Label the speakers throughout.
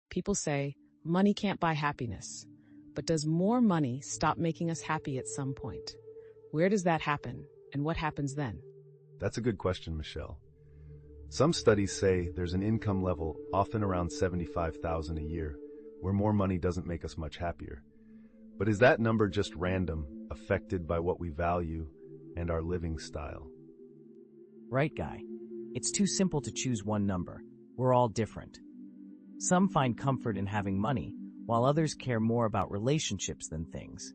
Speaker 1: People say, money can't buy happiness. But does more money stop making us happy at some point? Where does that happen, and what happens then?
Speaker 2: That's a good question, Michelle. Some studies say there's an income level, often around $75,000 a year, where more money doesn't make us much happier. But is that number just random, affected by what we value and our living style?
Speaker 3: Right, Guy. It's too simple to choose one number. We're all different. Some find comfort in having money, while others care more about relationships than things.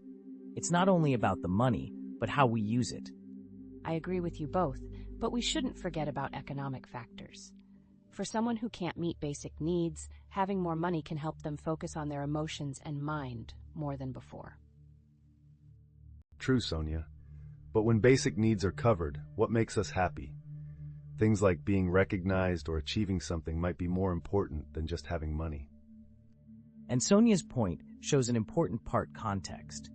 Speaker 3: It's not only about the money, but how we use it.
Speaker 4: I agree with you both, but we shouldn't forget about economic factors. For someone who can't meet basic needs, having more money can help them focus on their emotions and mind more than before.
Speaker 2: True, Sonia. But when basic needs are covered, what makes us happy? Things like being recognized or achieving something might be more important than just having money.
Speaker 3: And Sonia's point shows an important part: context.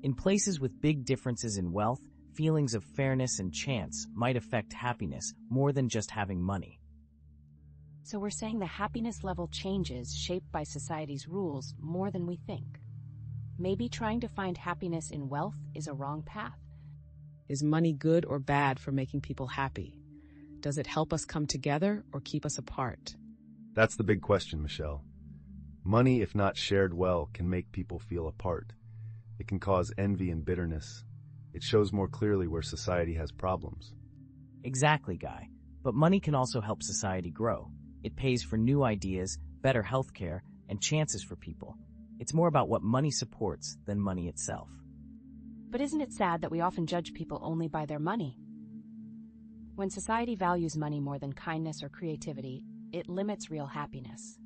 Speaker 3: In places with big differences in wealth, feelings of fairness and chance might affect happiness more than just having money.
Speaker 4: So we're saying the happiness level changes shaped by society's rules more than we think. Maybe trying to find happiness in wealth is a wrong path.
Speaker 1: Is money good or bad for making people happy? Does it help us come together or keep us apart?
Speaker 2: That's the big question, Michelle. Money, if not shared well, can make people feel apart. It can cause envy and bitterness. It shows more clearly where society has problems.
Speaker 3: Exactly, Guy. But money can also help society grow. It pays for new ideas, better healthcare, and chances for people. It's more about what money supports than money itself.
Speaker 4: But isn't it sad that we often judge people only by their money? When society values money more than kindness or creativity, it limits real happiness.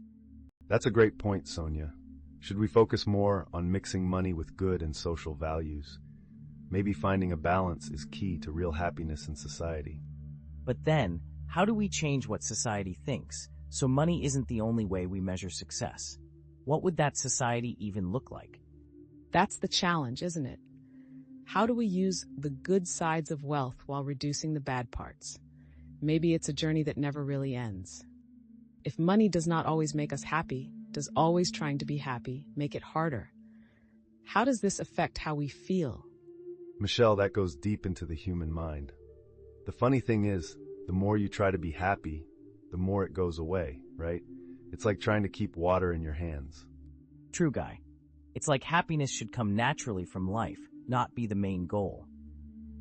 Speaker 2: That's a great point, Sonia. Should we focus more on mixing money with good and social values? Maybe finding a balance is key to real happiness in society.
Speaker 3: But then, how do we change what society thinks, so money isn't the only way we measure success? What would that society even look like?
Speaker 1: That's the challenge, isn't it? How do we use the good sides of wealth while reducing the bad parts? Maybe it's a journey that never really ends. If money does not always make us happy, does always trying to be happy make it harder? How does this affect how we feel?
Speaker 2: Michelle, that goes deep into the human mind. The funny thing is, the more you try to be happy, the more it goes away, right? It's like trying to keep water in your hands.
Speaker 3: True, Guy. It's like happiness should come naturally from life, not be the main goal.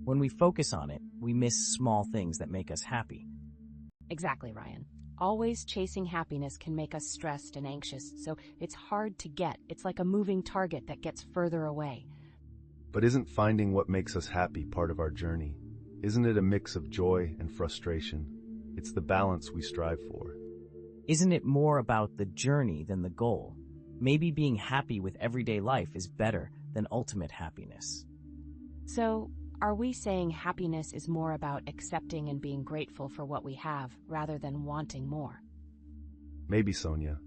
Speaker 3: When we focus on it, we miss small things that make us happy.
Speaker 4: Exactly, Ryan. Always chasing happiness can make us stressed and anxious, so it's hard to get. It's like a moving target that gets further away.
Speaker 2: But isn't finding what makes us happy part of our journey? Isn't it a mix of joy and frustration? It's the balance we strive for.
Speaker 3: Isn't it more about the journey than the goal? Maybe being happy with everyday life is better than ultimate happiness.
Speaker 4: So, are we saying happiness is more about accepting and being grateful for what we have rather than wanting more?
Speaker 2: Maybe, Sonia.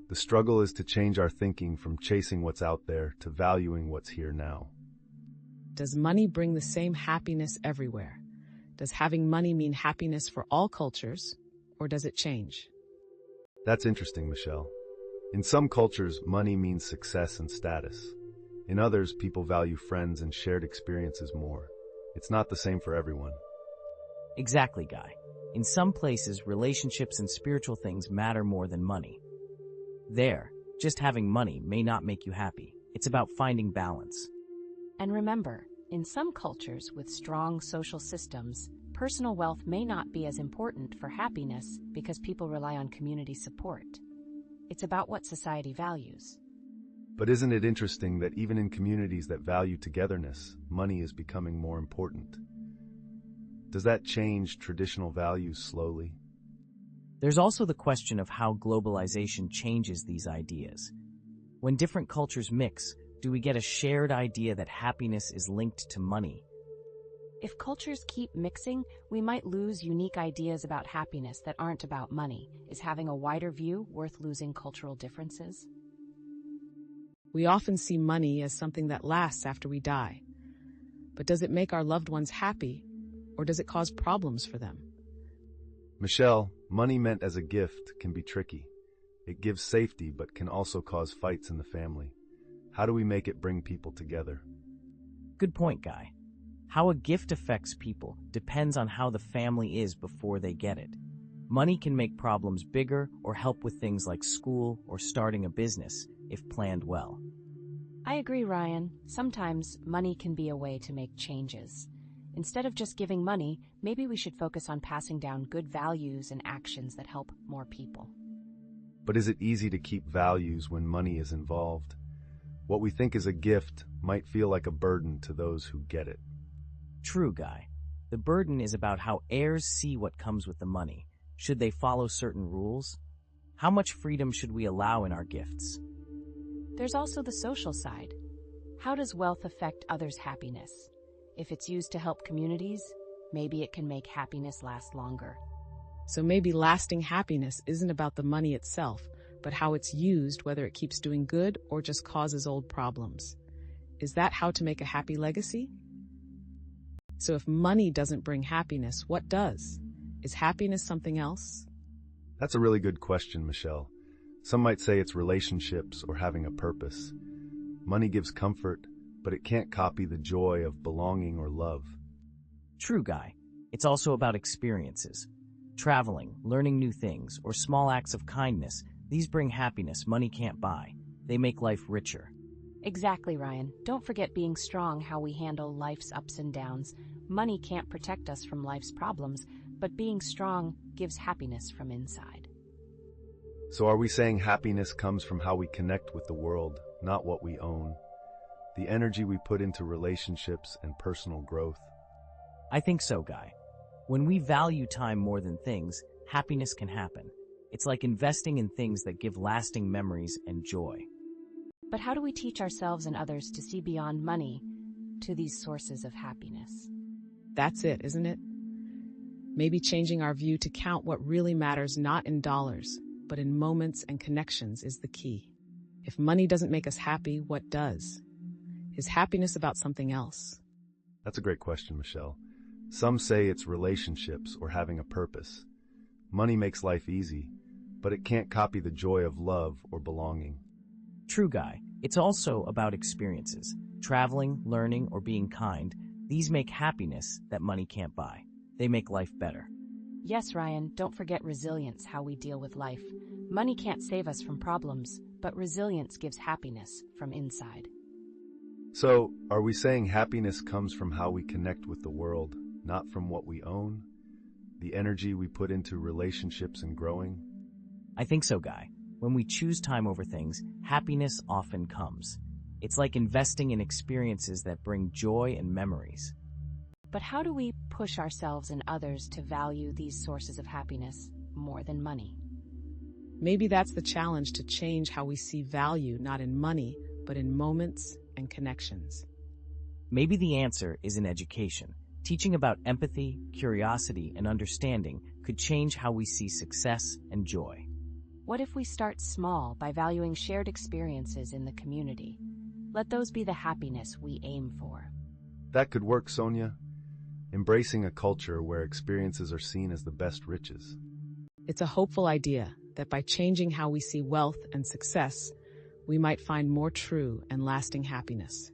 Speaker 2: The struggle is to change our thinking from chasing what's out there to valuing what's here now.
Speaker 1: Does money bring the same happiness everywhere? Does having money mean happiness for all cultures, or does it change?
Speaker 2: That's interesting, Michelle. In some cultures, money means success and status. In others, people value friends and shared experiences more. It's not the same for everyone.
Speaker 3: Exactly, Guy. In some places, relationships and spiritual things matter more than money. There, just having money may not make you happy. It's about finding balance.
Speaker 4: And remember, in some cultures with strong social systems, personal wealth may not be as important for happiness because people rely on community support. It's about what society values.
Speaker 2: But isn't it interesting that even in communities that value togetherness, money is becoming more important? Does that change traditional values slowly?
Speaker 3: There's also the question of how globalization changes these ideas. When different cultures mix, do we get a shared idea that happiness is linked to money?
Speaker 4: If cultures keep mixing, we might lose unique ideas about happiness that aren't about money. Is having a wider view worth losing cultural differences?
Speaker 1: We often see money as something that lasts after we die. But does it make our loved ones happy, or does it cause problems for them?
Speaker 2: Michelle, money meant as a gift can be tricky. It gives safety but can also cause fights in the family. How do we make it bring people together?
Speaker 3: Good point, Guy. How a gift affects people depends on how the family is before they get it. Money can make problems bigger or help with things like school or starting a business if planned well.
Speaker 4: I agree, Ryan. Sometimes money can be a way to make changes. Instead of just giving money, maybe we should focus on passing down good values and actions that help more people.
Speaker 2: But is it easy to keep values when money is involved? What we think is a gift might feel like a burden to those who get it.
Speaker 3: True, Guy. The burden is about how heirs see what comes with the money. Should they follow certain rules? How much freedom should we allow in our gifts?
Speaker 4: There's also the social side. How does wealth affect others' happiness? If it's used to help communities, maybe it can make happiness last longer.
Speaker 1: So maybe lasting happiness isn't about the money itself, but how it's used, whether it keeps doing good or just causes old problems. Is that how to make a happy legacy? So if money doesn't bring happiness, what does? Is happiness something else?
Speaker 2: That's a really good question, Michelle. Some might say it's relationships or having a purpose. Money gives comfort, but it can't copy the joy of belonging or love.
Speaker 3: True, Guy. It's also about experiences. Traveling, learning new things, or small acts of kindness, these bring happiness money can't buy. They make life richer.
Speaker 4: Exactly, Ryan. Don't forget being strong, how we handle life's ups and downs. Money can't protect us from life's problems, but being strong gives happiness from inside.
Speaker 2: So are we saying happiness comes from how we connect with the world, not what we own? The energy we put into relationships and personal growth?
Speaker 3: I think so, Guy. When we value time more than things, happiness can happen. It's like investing in things that give lasting memories and joy.
Speaker 4: But how do we teach ourselves and others to see beyond money to these sources of happiness?
Speaker 1: That's it, isn't it? Maybe changing our view to count what really matters not in dollars, but in moments and connections is the key. If money doesn't make us happy, what does? Is happiness about something else?
Speaker 2: That's a great question, Michelle. Some say it's relationships or having a purpose. Money makes life easy, but it can't copy the joy of love or belonging.
Speaker 3: True, Guy. It's also about experiences. Traveling, learning, or being kind. These make happiness that money can't buy. They make life better.
Speaker 4: Yes, Ryan, don't forget resilience, how we deal with life. Money can't save us from problems, but resilience gives happiness from inside.
Speaker 2: So, are we saying happiness comes from how we connect with the world, not from what we own? The energy we put into relationships and growing?
Speaker 3: I think so, Guy. When we choose time over things, happiness often comes. It's like investing in experiences that bring joy and memories.
Speaker 4: But how do we push ourselves and others to value these sources of happiness more than money?
Speaker 1: Maybe that's the challenge, to change how we see value not in money, but in moments and connections.
Speaker 3: Maybe the answer is in education. Teaching about empathy, curiosity, and understanding could change how we see success and joy.
Speaker 4: What if we start small by valuing shared experiences in the community? Let those be the happiness we aim for.
Speaker 2: That could work, Sonia. Embracing a culture where experiences are seen as the best riches.
Speaker 1: It's a hopeful idea that by changing how we see wealth and success, we might find more true and lasting happiness.